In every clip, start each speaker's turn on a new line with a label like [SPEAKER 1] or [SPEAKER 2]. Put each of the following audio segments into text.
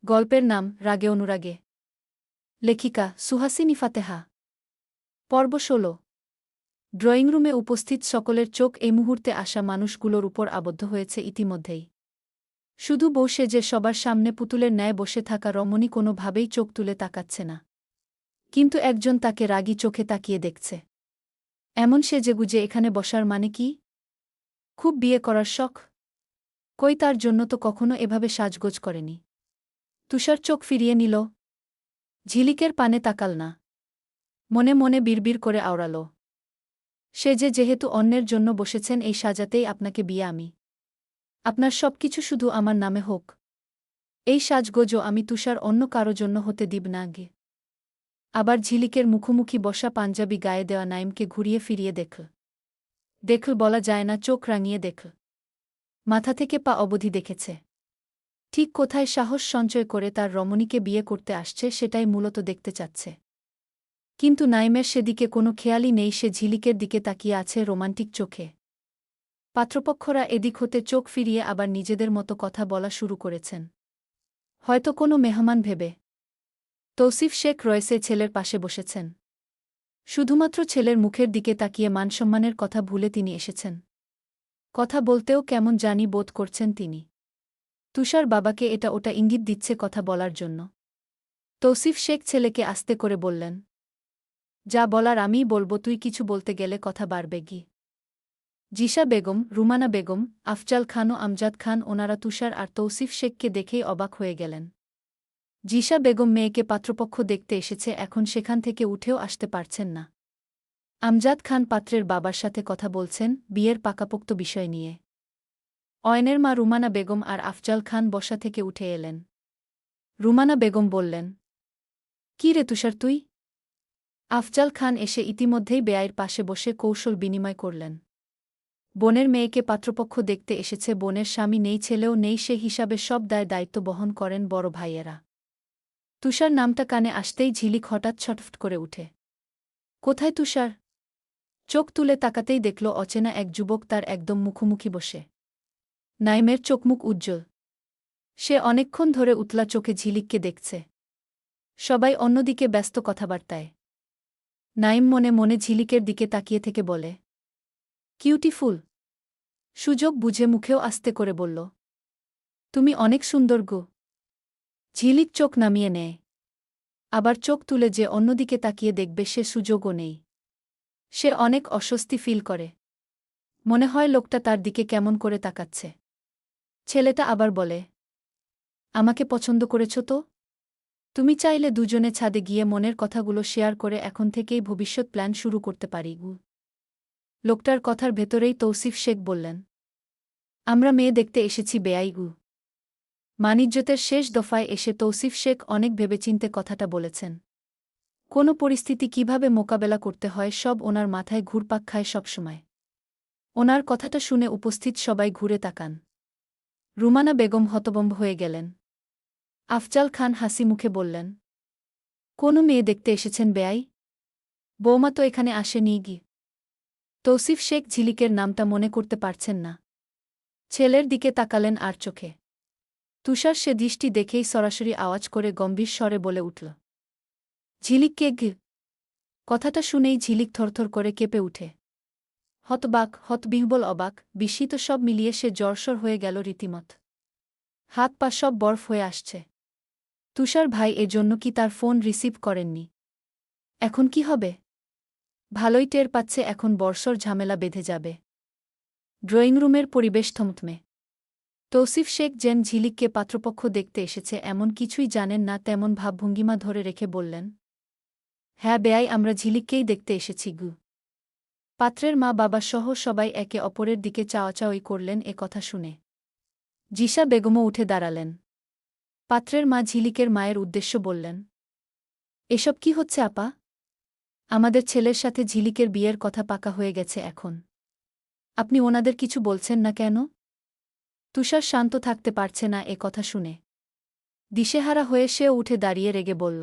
[SPEAKER 1] গল্পের নাম রাগে অনুরাগে। লেখিকা সুহাসিনী ফাতেহা। পর্ব ১৬। ড্রয়িং রুমে উপস্থিত সকলের চোখ এই মুহূর্তে আসা মানুষগুলোর উপর আবদ্ধ হয়েছে ইতিমধ্যেই। শুধু বউ সেজে সবার সামনে পুতুলের ন্যায় বসে থাকা রমণী কোনোভাবেই চোখ তুলে তাকাচ্ছে না। কিন্তু একজন তাকে রাগী চোখে তাকিয়ে দেখছে। এমন সেজেগুজে এখানে বসার মানে কি? খুব বিয়ে করার শখ? কই, তার জন্য তো কখনো এভাবে সাজগোজ করেনি। তুষার চোখ ফিরিয়ে নিল। ঝিলিকের পানে তাকাল না। মনে মনে বিড়বিড় করে আওড়াল, সেজে যেহেতু অন্যের জন্য বসেছেন, এই সাজাতেই আপনাকে বিয়ে আমি। আপনার সবকিছু শুধু আমার নামে হোক। এই সাজগোজও আমি তুষার অন্য কারো জন্য হতে দিব না গে। আবার ঝিলিকের মুখোমুখি বসা পাঞ্জাবি গায়ে দেওয়া নাইমকে ঘুরিয়ে ফিরিয়ে দেখল বলা যায় না, চোখ রাঙিয়ে দেখল। মাথা থেকে পা অবধি দেখেছে। ঠিক কোথায় সাহস সঞ্চয় করে তার রমণীকে বিয়ে করতে আসছে সেটাই মূলত দেখতে চাচ্ছে। কিন্তু নাইমের সেদিকে কোনো খেয়ালই নেই। সে ঝিলিকের দিকে তাকিয়ে আছে রোমান্টিক চোখে। পাত্রপক্ষরা এদিক হতে চোখ ফিরিয়ে আবার নিজেদের মতো কথা বলা শুরু করেছেন, হয়তো কোনো মেহমান ভেবে। তৌসিফ শেখ রয়েছে ছেলের পাশে বসেছেন। শুধুমাত্র ছেলের মুখের দিকে তাকিয়ে মানসম্মানের কথা ভুলে তিনি এসেছেন। কথা বলতেও কেমন জানি বোধ করছেন তিনি। তুষার বাবাকে এটা ওটা ইঙ্গিত দিচ্ছে কথা বলার জন্য। তৌসিফ শেখ ছেলেকে আস্তে করে বললেন, যা বলার আমিই বলবো, তুই কিছু বলতে গেলে কথা বাড়বে গি। জিশা বেগম, রুমানা বেগম, আফজাল খান ও আমজাদ খান ওনারা তুষার আর তৌসিফ শেখকে দেখেই অবাক হয়ে গেলেন। জিশা বেগম মেয়েকে পাত্রপক্ষ দেখতে এসেছে, এখন সেখান থেকে উঠেও আসতে পারছেন না। আমজাদ খান পাত্রের বাবার সাথে কথা বলছেন বিয়ের পাকাপোক্ত বিষয় নিয়ে। অয়নের মা রুমানা বেগম আর আফজাল খান বসা থেকে উঠে এলেন। রুমানা বেগম বললেন, কি রে তুষার তুই? আফজাল খান এসে ইতিমধ্যেই বেয়াইর পাশে বসে কৌশল বিনিময় করলেন। বোনের মেয়েকে পাত্রপক্ষ দেখতে এসেছে, বোনের স্বামী নেই, ছেলেও নেই, সে হিসাবে সব দায়িত্ব বহন করেন বড় ভাইয়েরা। তুষার নামটা কানে আসতেই ঝিলিক হঠাৎ ছটফট করে উঠে। কোথায় তুষার? চোখ তুলে তাকাতেই দেখল অচেনা এক যুবক তার একদম মুখোমুখি বসে। নাইমের চোখমুখ উজ্জ্বল। সে অনেকক্ষণ ধরে উতলা চোখে ঝিলিককে দেখছে। সবাই অন্যদিকে ব্যস্ত কথাবার্তায়। নাইম মনে মনে ঝিলিকের দিকে তাকিয়ে থেকে বলে, কিউটিফুল। সুযোগ বুঝে মুখেও আস্তে করে বলল, তুমি অনেক সুন্দর গো। ঝিলিক চোখ নামিয়ে নেয়। আবার চোখ তুলে যে অন্যদিকে তাকিয়ে দেখবে সে সুযোগও নেই। সে অনেক অস্বস্তি ফিল করে। মনে হয় লোকটা তার দিকে কেমন করে তাকাচ্ছে। ছেলেটা আবার বলে, আমাকে পছন্দ করেছ তো? তুমি চাইলে দুজনে ছাদে গিয়ে মনের কথাগুলো শেয়ার করে এখন থেকেই ভবিষ্যৎ প্ল্যান শুরু করতে পারি গু। লোকটার কথার ভেতরেই তৌসিফ শেখ বললেন, আমরা মেয়ে দেখতে এসেছি বেয়াই গু। মানিজ্যতের শেষ দফায় এসে তৌসিফ শেখ অনেক ভেবেচিন্তে কথাটা বলেছেন। কোনো পরিস্থিতি কিভাবে মোকাবেলা করতে হয় সব ওনার মাথায় ঘুরপাক খায় সবসময়। ওনার কথাটা শুনে উপস্থিত সবাই ঘুরে তাকান। রুমানা বেগম হতভম্ব হয়ে গেলেন। আফজাল খান হাসি মুখে বললেন, কোনো মেয়ে দেখতে এসেছেন বেয়াই? বৌমা তো এখানে আসেনি গি। তৌসিফ শেখ ঝিলিকের নামটা মনে করতে পারছেন না। ছেলের দিকে তাকালেন আর চোখে। তুষার সে দৃষ্টি দেখেই সরাসরি আওয়াজ করে গম্ভীর স্বরে বলে উঠল, ঝিলিককে গি। কথাটা শুনেই ঝিলিক থরথর করে কেঁপে উঠে। হতবাক, হতবিহ্বল, অবাক, বিস্মিত সব মিলিয়ে সে জ্বরসর হয়ে গেল রীতিমত। হাত পা সব বরফ হয়ে আসছে। তুষার ভাই এজন্য কি তার ফোন রিসিভ করেননি? এখন কি হবে? ভালোই টের পাচ্ছে এখন বর্ষর ঝামেলা বেঁধে যাবে। ড্রয়িং রুমের পরিবেশ থমথমে। তৌসিফ শেখ যেন ঝিলিককে পাত্রপক্ষ দেখতে এসেছে এমন কিছুই জানেন না তেমন ভাবভঙ্গিমা ধরে রেখে বললেন, হ্যাঁ বেয়াই, আমরা ঝিলিককেই দেখতে এসেছি গু। পাত্রের মা বাবা সহ সবাই একে অপরের দিকে চাওয়াচাওয়ি করলেন এ কথা শুনে। জিশা বেগমও উঠে দাঁড়ালেন। পাত্রের মা ঝিলিকের মায়ের উদ্দেশ্য বললেন, এসব কি হচ্ছে আপা? আমাদের ছেলের সাথে ঝিলিকের বিয়ের কথা পাকা হয়ে গেছে এখন। আপনি ওনাদের কিছু বলছেন না কেন? তুষার শান্ত থাকতে পারছে না এ কথা শুনে। দিশেহারা হয়ে সেও উঠে দাঁড়িয়ে রেগে বলল,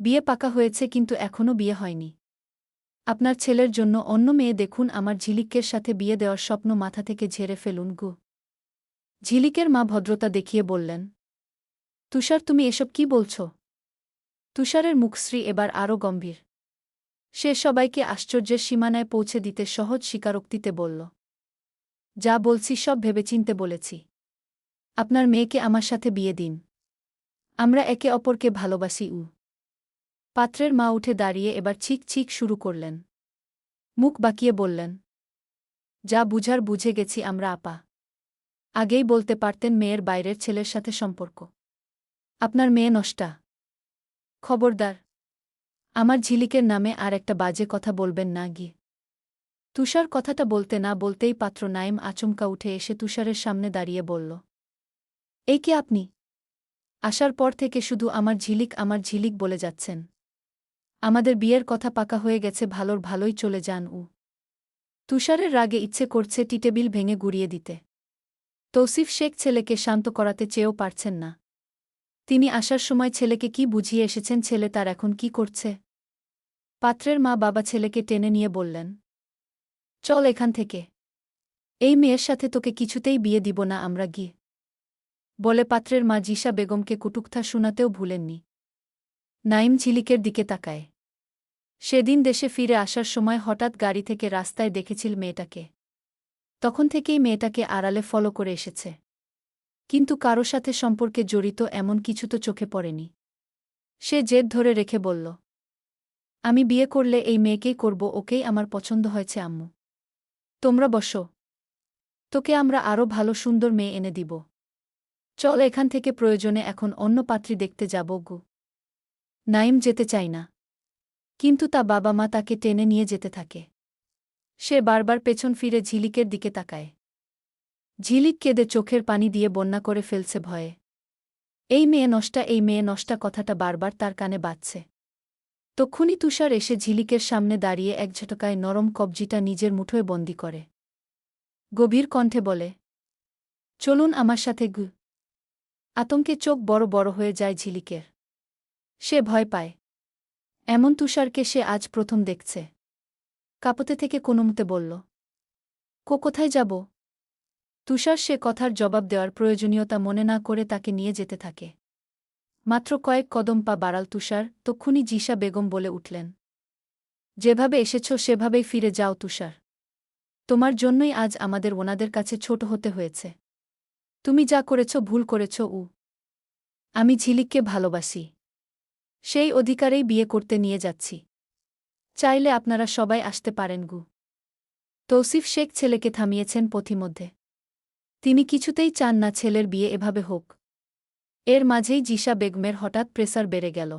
[SPEAKER 1] বিয়ে পাকা হয়েছে কিন্তু এখনও বিয়ে হয়নি। আপনার ছেলের জন্য অন্য মেয়ে দেখুন, আমার ঝিলিকের সাথে বিয়ে দেওয়ার স্বপ্ন মাথা থেকে ঝেড়ে ফেলুন গু। ঝিলিকের মা ভদ্রতা দেখিয়ে বললেন, তুষার, তুমি এসব কি বলছ? তুষারের মুখশ্রী এবার আরও গম্ভীর। সে সবাইকে আশ্চর্যের সীমানায় পৌঁছে দিতে সহজ স্বীকারোক্তিতে বলল, যা বলছি সব ভেবেচিন্তে বলেছি। আপনার মেয়েকে আমার সাথে বিয়ে দিন। আমরা একে অপরকে ভালোবাসি। পাত্রের মা উঠে দাঁড়িয়ে এবার ছিক ছিক শুরু করলেন। মুখ বাঁকিয়ে বললেন, যা বুঝার বুঝে গেছি আমরা আপা। আগেই বলতে পারতেন মেয়ের বাইরের ছেলের সাথে সম্পর্ক। আপনার মেয়ে নষ্টা। খবরদার, আমার ঝিলিকের নামে আর একটা বাজে কথা বলবেন না গিয়ে। তুষার কথাটা বলতে না বলতেই পাত্র নাইম আচমকা উঠে এসে তুষারের সামনে দাঁড়িয়ে বলল, এই কে আপনি? আসার পর থেকে শুধু আমার ঝিলিক বলে যাচ্ছেন। আমাদের বিয়ের কথা পাকা হয়ে গেছে, ভালোর ভালোই চলে যান। তুষারের রাগে ইচ্ছে করছে টিটেবিল ভেঙে গুড়িয়ে দিতে। তৌসিফ শেখ ছেলেকে শান্ত করাতে চেয়েও পারছেন না। তিনি আসার সময় ছেলেকে কি বুঝিয়ে এসেছেন, ছেলে তার এখন কি করছে? পাত্রের মা বাবা ছেলেকে টেনে নিয়ে বললেন, চল এখান থেকে। এই মেয়ের সাথে তোকে কিছুতেই বিয়ে দিব না আমরা গিয়ে। বলে পাত্রের মা জিসা বেগমকে কুটুকথা শোনাতেও ভুলেননি। নাইম ঝিলিকের দিকে তাকায়। সেদিন দেশে ফিরে আসার সময় হঠাৎ গাড়ি থেকে রাস্তায় দেখেছিল মেয়েটাকে। তখন থেকেই মেয়েটাকে আড়ালে ফলো করে এসেছে। কিন্তু কারো সাথে সম্পর্কে জড়িত এমন কিছু তো চোখে পড়েনি। সে জেদ ধরে রেখে বলল, আমি বিয়ে করলে এই মেয়েকেই করব, ওকেই আমার পছন্দ হয়েছে আম্মু। তোমরা বসো, তোকে আমরা আরও ভালো সুন্দর মেয়ে এনে দিব। চল এখান থেকে, প্রয়োজনে এখন অন্য পাত্রী দেখতে যাব গু। নাইম যেতে চায় না, কিন্তু তা বাবা মা তাকে টেনে নিয়ে যেতে থাকে। সে বারবার পেছন ফিরে ঝিলিকের দিকে তাকায়। ঝিলিক কেঁদে চোখের পানি দিয়ে বন্যা করে ফেলছে ভয়ে। এই মেয়ে নষ্টা কথাটা বারবার তার কানে বাজছে। তক্ষুনি তুষার এসে ঝিলিকের সামনে দাঁড়িয়ে এক ঝটকায় নরম কবজিটা নিজের মুঠোয় বন্দি করে। গভীর কণ্ঠে বলে, চলুন আমার সাথে গু। আতঙ্কে চোখ বড় বড় হয়ে যায় ঝিলিকের। সে ভয় পায়। এমন তুষারকে সে আজ প্রথম দেখছে। কাঁপতে থেকে কোনোমতে বলল, কোথায় যাব? তুষার সে কথার জবাব দেওয়ার প্রয়োজনীয়তা মনে না করে তাকে নিয়ে যেতে থাকে। মাত্র কয়েক কদম পা বাড়াল তুষার, তক্ষুনি জিসা বেগম বলে উঠলেন, যেভাবে এসেছ সেভাবেই ফিরে যাও তুষার। তোমার জন্যই আজ আমাদের ওনাদের কাছে ছোট হতে হয়েছে। তুমি যা করেছ ভুল করেছ। আমি ঝিলিককে ভালোবাসি। সেই অধিকারেই বিয়ে করতে নিয়ে যাচ্ছি। চাইলে আপনারা সবাই আসতে পারেন গু। তৌসিফ শেখ ছেলেকে থামিয়েছেন পথিমধ্যে। তিনি কিছুতেই চান না ছেলের বিয়ে এভাবে হোক। এর মাঝেই জিসা বেগমের হঠাৎ প্রেসার বেড়ে গেল।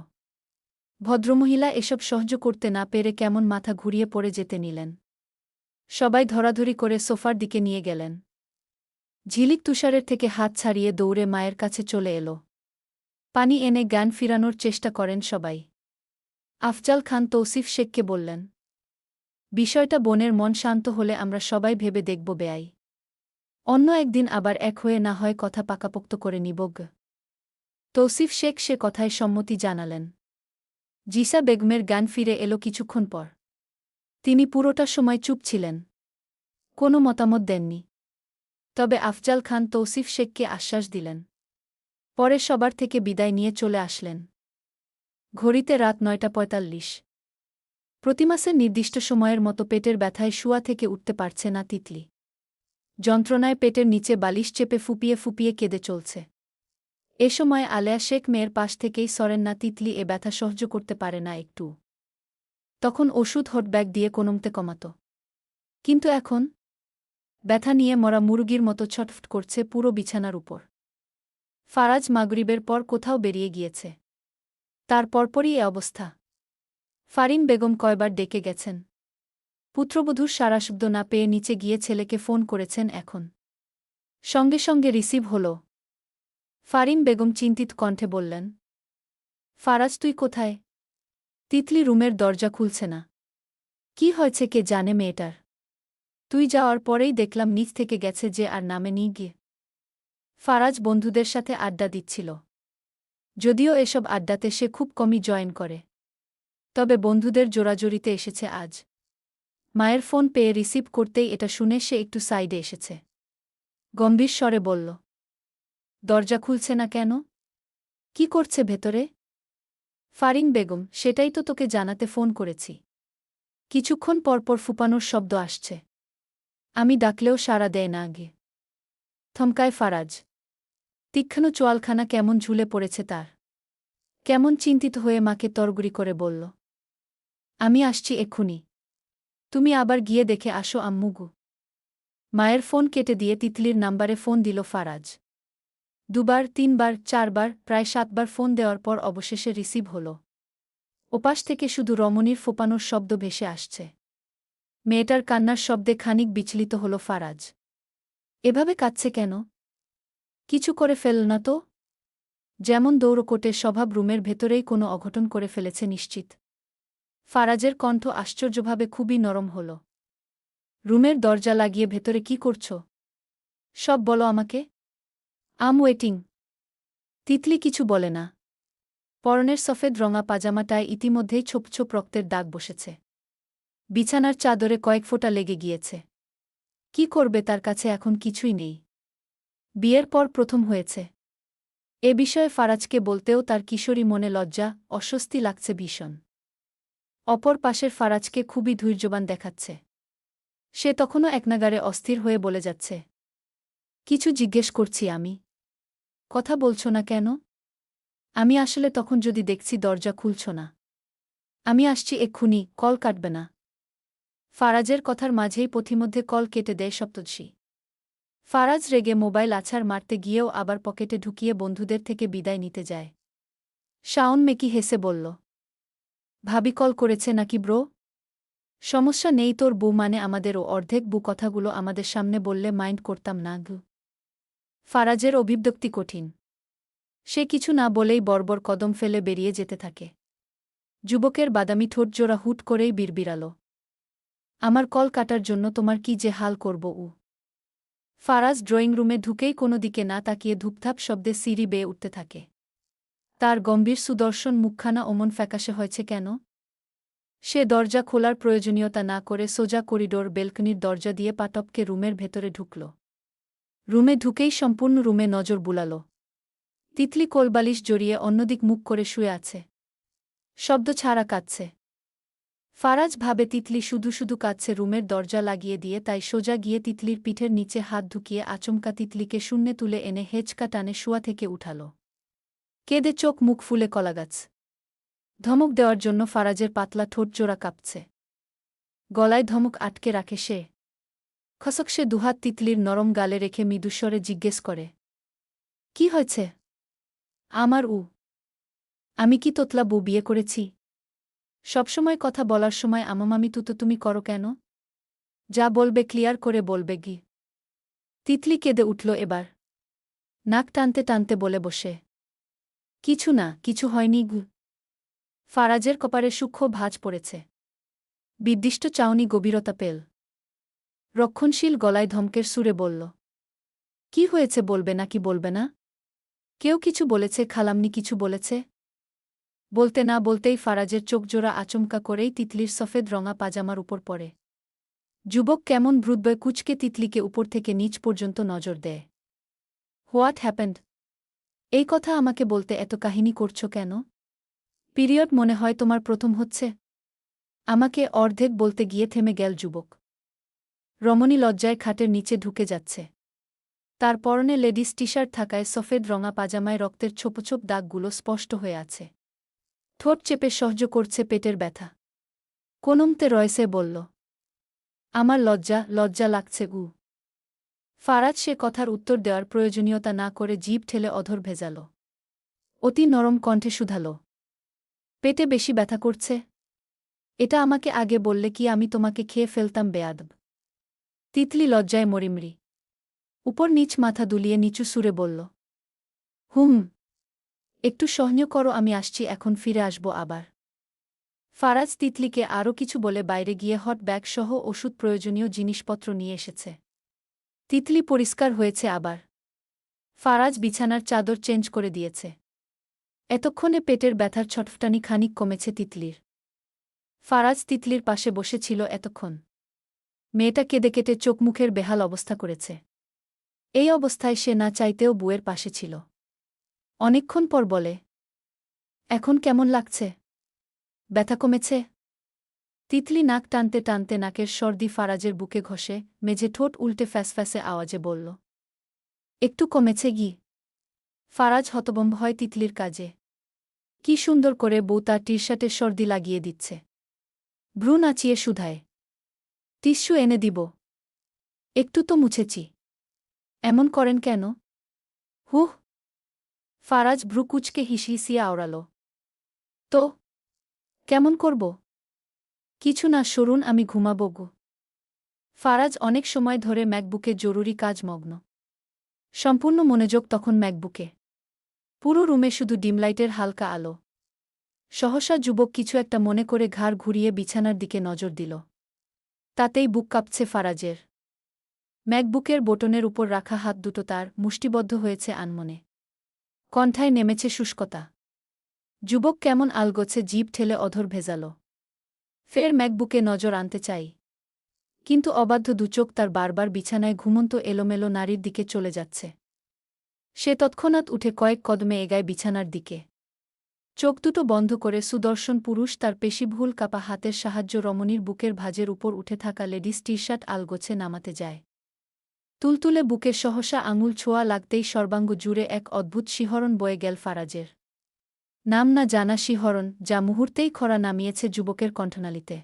[SPEAKER 1] ভদ্রমহিলা এসব সহ্য করতে না পেরে কেমন মাথা ঘুরিয়ে পড়ে যেতে নিলেন। সবাই ধরাধরি করে সোফার দিকে নিয়ে গেলেন। ঝিলিক তুষারের থেকে হাত ছাড়িয়ে দৌড়ে মায়ের কাছে চলে এলো। পানি এনে জ্ঞান ফিরানোর চেষ্টা করেন সবাই। আফজাল খান তৌসিফ শেখকে বললেন, বিষয়টা বোনের মন শান্ত হলে আমরা সবাই ভেবে দেখব বেয়াই। অন্য একদিন আবার এক হয়ে না হয় কথা পাকাপোক্ত করে নিব গ। তৌসিফ শেখ সে কথায় সম্মতি জানালেন। জিসা বেগমের জ্ঞান ফিরে এলো কিছুক্ষণ পর। তিনি পুরোটা সময় চুপ ছিলেন, কোনো মতামত দেননি। তবে আফজাল খান তৌসিফ শেখকে আশ্বাস দিলেন। পরে সবার থেকে বিদায় নিয়ে চলে আসলেন। ঘড়িতে রাত ৯:৪৫। প্রতিমাসের নির্দিষ্ট সময়ের মতো পেটের ব্যথায় শুয়া থেকে উঠতে পারছে না তিতলি। যন্ত্রণায় পেটের নিচে বালিশ চেপে ফুপিয়ে ফুপিয়ে কেঁদে চলছে। এ সময় আলেয়া শেখ মেয়ের পাশ থেকেই সরেন না। তিতলি এ ব্যথা সহ্য করতে পারে না একটু। তখন ওষুধ হটব্যাগ দিয়ে কোনোমতে কমাত। কিন্তু এখন ব্যথা নিয়ে মরা মুরগির মতো ছটফট করছে পুরো বিছানার উপর। ফারাজ মাগরিবের পর কোথাও বেরিয়ে গিয়েছে। তার পরপরই এ অবস্থা। ফারিন বেগম কয়বার ডেকে গেছেন। পুত্রবধূর সাড়াশব্দ না পেয়ে নিচে গিয়ে ছেলেকে ফোন করেছেন এখন। সঙ্গে সঙ্গে রিসিভ হল। ফারিন বেগম চিন্তিত কণ্ঠে বললেন, ফারাজ তুই কোথায়? তিতলি রুমের দরজা খুলছে না। কি হয়েছে কে জানে মেয়েটার। তুই যাওয়ার পরেই দেখলাম নিচ থেকে গেছে যে আর নামে নিয়ে গিয়ে। ফারাজ বন্ধুদের সাথে আড্ডা দিচ্ছিল। যদিও এসব আড্ডাতে সে খুব কমই জয়েন করে। তবে বন্ধুদের জোরাজোরিতে এসেছে আজ। মায়ের ফোন পেয়ে রিসিভ করতেই এটা শুনে সে একটু সাইডে এসেছে। গম্ভীর স্বরে বলল, দরজা খুলছে না কেন? কি করছে ভেতরে? ফারিন বেগম, সেটাই তো তোকে জানাতে ফোন করেছি। কিছুক্ষণ পরপর ফুপানোর শব্দ আসছে। আমি ডাকলেও সাড়া দেয় না আগে। থমকায় ফারাজ। তীক্ষ্ণ চোয়ালখানা কেমন ঝুলে পড়েছে তার। কেমন চিন্তিত হয়ে মাকে তরগুরি করে বলল, আমি আসছি এক্ষুনি। তুমি আবার গিয়ে দেখে আসো আম্মুগু। মায়ের ফোন কেটে দিয়ে তিতলির নাম্বারে ফোন দিল ফারাজ। দুবার, তিনবার, চারবার, প্রায় 7 বার ফোন দেওয়ার পর অবশেষে রিসিভ হল। ওপাশ থেকে শুধু রমণীর ফোপানোর শব্দ ভেসে আসছে। মেয়েটার কান্নার শব্দে খানিক বিচলিত হল ফারাজ। এভাবে কাঁদছে কেন? কিছু করে ফেল না তো? যেমন দৌড়কোটের স্বভাব, রুমের ভেতরেই কোনো অঘটন করে ফেলেছে নিশ্চিত। ফারাজের কণ্ঠ আশ্চর্যভাবে খুবই নরম হল। রুমের দরজা লাগিয়ে ভেতরে কি করছ? সব বলো আমাকে। আম ওয়েটিং। তিতলি কিছু বলে না। পরনের সফেদ রঙা পাজামাটায় ইতিমধ্যেই ছোপ ছোপ রক্তের দাগ বসেছে। বিছানার চাদরে কয়েক ফোঁটা লেগে গিয়েছে। কি করবে, তার কাছে এখন কিছুই নেই। বিয়ের পর প্রথম হয়েছে। এ বিষয়ে ফারাজকে বলতেও তার কিশোরী মনে লজ্জা, অস্বস্তি লাগছে ভীষণ। অপর পাশের ফারাজকে খুবই ধৈর্যবান দেখাচ্ছে। সে তখনও একনাগারে অস্থির হয়ে বলে যাচ্ছে, কিছু জিজ্ঞেস করছি আমি। কথা বলছ না কেন? আমি আসলে তখন যদি দেখছি দরজা খুলছ না। আমি আসছি এক্ষুনি, কল কাটবে না। ফারাজের কথার মাঝেই পথিমধ্যে কল কেটে দেয় সপ্তর্ষি। ফারাজ রেগে মোবাইল আছাড় মারতে গিয়েও আবার পকেটে ঢুকিয়ে বন্ধুদের থেকে বিদায় নিতে যায়। শাওন মেকি হেসে বলল, ভাবি কল করেছে নাকি ব্রো? সমস্যা নেই, তোর বউ মানে আমাদেরও অর্ধেক বউ, কথাগুলো আমাদের সামনে বললে মাইন্ড করতাম না গু। ফারাজের অভিব্যক্তি কঠিন। সে কিছু না বলেই বর্বর কদম ফেলে বেরিয়ে যেতে থাকে। যুবকের বাদামি ঠোঁটজোড়া হুট করেই বিড়বিড়াল, আমার কল কাটার জন্য তোমার কি যে হাল করব উ। ফারাজ ড্রয়িং রুমে ঢুকেই কোনো দিকে না তাকিয়ে ধূপধাপ শব্দে সিঁড়ি বেয়ে উঠতে থাকে। তার গম্ভীর সুদর্শন মুখখানা অমন ফ্যাকাশে হয়েছে কেন? সে দরজা খোলার প্রয়োজনীয়তা না করে সোজা করিডোর বেলকনির দরজা দিয়ে পাটপকে রুমের ভেতরে ঢুকল। রুমে ঢুকেই সম্পূর্ণ রুমে নজর বুলাল। তিতলি কোলবালিশ জড়িয়ে অন্যদিক মুখ করে শুয়ে আছে। শব্দ ছাড়া কাঁদছে। ফারাজ ভাবে তিতলি শুধু শুধু কাঁদছে রুমের দরজা লাগিয়ে দিয়ে, তাই সোজা গিয়ে তিতলির পিঠের নিচে হাত ঢুকিয়ে আচমকা তিতলিকে শূন্যে তুলে এনে হেঁচকা টানে শোয়া থেকে উঠাল। কেঁদে চোখ মুখ ফুলে কলাগাছ। ধমক দেওয়ার জন্য ফারাজের পাতলা ঠোঁট জোড়া কাঁপছে। গলায় ধমক আটকে রাখে সে। খসকসে দুহাত তিতলির নরম গালে রেখে মৃদুস্বরে জিজ্ঞেস করে, কি হয়েছে? আমার উ। আমি কি তোতলা বউ বিয়ে করেছি? সবসময় কথা বলার সময় আমামামি তুতো তুমি করো কেন? যা বলবে ক্লিয়ার করে বলবে গি। তিতলি কেঁদে উঠল এবার। নাক টানতে টানতে বলে বসে, কিছু না, কিছু হয়নি গু। ফারাজের কপারে সূক্ষ্ম ভাঁজ পড়েছে। বিদ্দিষ্ট চাউনি গভীরতা পেল। রক্ষণশীল গলায় ধমকের সুরে বলল, কি হয়েছে, বলবে নাকি বলবে না? কেউ কিছু বলেছে? খালামনি কিছু বলেছে? বলতে না বলতেই ফারাজের চোখজোড়া আচমকা করেই তিতলির সফেদ রঙা পাজামার উপর পড়ে। যুবক কেমন ভ্রুদ্বয় কুচকে তিতলিকে উপর থেকে নিচ পর্যন্ত নজর দেয়। What happened? এই কথা আমাকে বলতে এত কাহিনী করছ কেন? পিরিয়ড মনে হয় তোমার প্রথম হচ্ছে? আমাকে অর্ধেক বলতে গিয়ে থেমে গেল যুবক। রমণী লজ্জায় খাটের নিচে ঢুকে যাচ্ছে। তার পরনে লেডিস টি শার্ট থাকায় সফেদ রঙা পাজামায় রক্তের ছোপ ছোপ দাগগুলো স্পষ্ট হয়ে আছে। ঠোঁট চেপে সহ্য করছে পেটের ব্যথা। কোনমতে রয়েছে বলল, আমার লজ্জা লজ্জা লাগছে গু। ফারাজ সে কথার উত্তর দেওয়ার প্রয়োজনীয়তা না করে জিভ ঠেলে অধর ভেজাল। অতি নরম কণ্ঠে শুধাল, পেটে বেশি ব্যথা করছে? এটা আমাকে আগে বললে কি আমি তোমাকে খেয়ে ফেলতাম বেয়াদব। তিতলি লজ্জায় মরিমরি। উপর নিচ মাথা দুলিয়ে নিচু সুরে বলল, হুম। একটু সহ্য করো, আমি আসছি, এখন ফিরে আসব আবার। ফারাজ তিতলিকে আরও কিছু বলে বাইরে গিয়ে হট ব্যাগ সহ ওষুধ প্রয়োজনীয় জিনিসপত্র নিয়ে এসেছে। তিতলি পরিষ্কার হয়েছে আবার। ফারাজ বিছানার চাদর চেঞ্জ করে দিয়েছে। এতক্ষণে পেটের ব্যথার ছটফটানি খানিক কমেছে তিতলির। ফারাজ তিতলির পাশে বসেছিল এতক্ষণ। মেয়েটা কেঁদে কেটে চোখমুখের বেহাল অবস্থা করেছে। এই অবস্থায় সে না চাইতেও বউয়ের পাশে ছিল। অনেকক্ষণ পর বলে, এখন কেমন লাগছে? ব্যথা কমেছে? তিতলি নাক টানতে টানতে নাকের সর্দি ফারাজের বুকে ঘষে মেঝে ঠোঁট উল্টে ফ্যাসফ্যাসে আওয়াজে বলল, একটু কমেছে গি। ফারাজ হতভম্ব হয় তিতলির কাজে। কি সুন্দর করে বউ তার টি-শার্টে সর্দি লাগিয়ে দিচ্ছে। ভ্রু নাচিয়ে শুধায়, টিস্যু এনে দিব? একটু তো মুছেছি। এমন করেন কেন? হুহ। ফারাজ ভ্রু কুচকে হিসিয়ে আওড়াল, তো কেমন করব? কিছু না, সরুন, আমি ঘুমাবো গো। ফারাজ অনেক সময় ধরে ম্যাকবুকে জরুরি কাজ মগ্ন। সম্পূর্ণ মনোযোগ তখন ম্যাকবুকে। পুরো রুমে শুধু ডিমলাইটের হালকা আলো। সহসা যুবক কিছু একটা মনে করে ঘাড় ঘুরিয়ে বিছানার দিকে নজর দিল। তাতেই বুক কাঁপছে ফারাজের। ম্যাকবুকের বোটনের উপর রাখা হাত দুটো তার মুষ্টিবদ্ধ হয়েছে আনমনে। কণ্ঠায় নেমেছে শুষ্কতা। যুবক কেমন আলগোছে জিভ ঠেলে অধর ভেজাল। ফের ম্যাকবুকে নজর আনতে চাই, কিন্তু অবাধ্য দুচোখ তার বারবার বিছানায় ঘুমন্ত এলোমেলো নারীর দিকে চলে যাচ্ছে। সে তৎক্ষণাৎ উঠে কয়েক কদমে এগায় বিছানার দিকে। চোখ দুটো বন্ধ করে সুদর্শন পুরুষ তার পেশিভুল কাপা হাতের সাহায্য রমণীর বুকের ভাঁজের উপর উঠে থাকা লেডিস টি-শার্ট আলগোছে নামাতে যায়। তুলতুলে বুকে সহসা আঙুল ছোঁয়া লাগতেই সর্বাঙ্গ জুড়ে এক অদ্ভুত শিহরণ বয়ে গেল ফারাজের। নাম না জানা শিহরণ, যা মুহূর্তেই খরা নামিয়েছে যুবকের কণ্ঠনালীতে।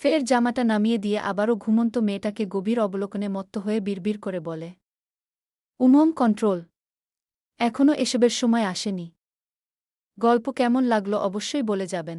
[SPEAKER 1] ফের জামাটা নামিয়ে দিয়ে আবারও ঘুমন্ত মেয়েটাকে গভীর অবলোকনে মত্ত হয়ে বিড়বিড় করে বলে, কন্ট্রোল। এখনও এসবের সময় আসেনি। গল্প কেমন লাগলো অবশ্যই বলে যাবেন।